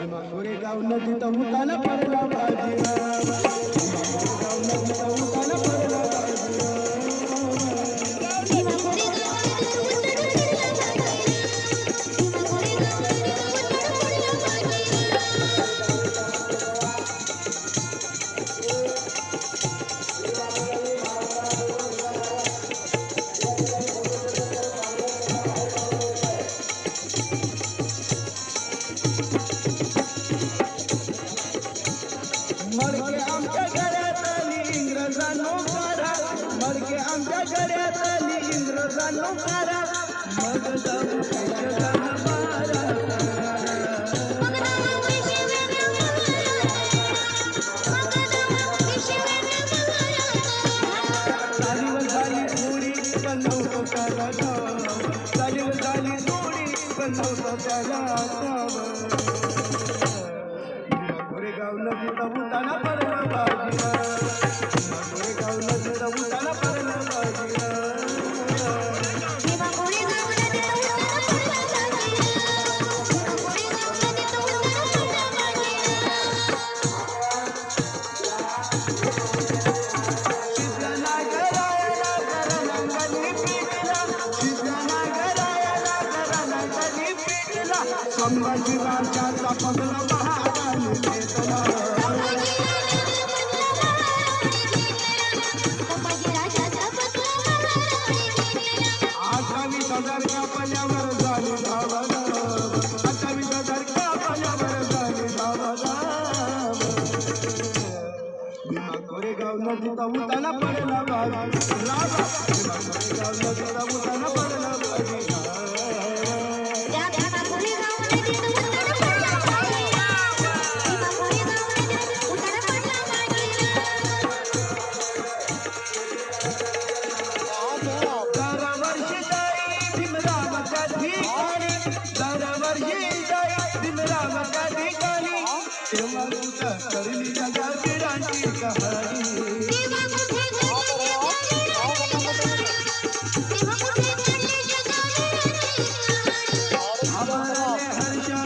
गोरेगाव नदीत उताना पडला बाजीराव, गोरेगाव नदीत उताना पडला मडके आमच्या घरातली इंग्रजांनो करा, मडके आमच्या घरातली इंग्रजांनो करा, मग जाऊ पैशाला मारा. चालीवर झाली थोडी पण नव्हतं त्याला ठाव, चालीवर झाली थोडी पण नव्हतं त्याला ठाव. गोरेगाव नदीत उताना पडला बाजीराव, गोरेगाव नदीत उताना पडला बाजीराव. संभाजी राजाचा पगला महाराणी घेतला, अठ्ठावीस हजार कापल्यावर झाली धावला, 28,000 कापल्यावर झाली धावला. भीमा गोरेगाव नदीत उताना पडला बाजीराव, भीमा गोरेगाव नदीत उताना पडला बाजीराव. तेव्हा तुझ्या करली जगाची रांची कहाणी, हर्षा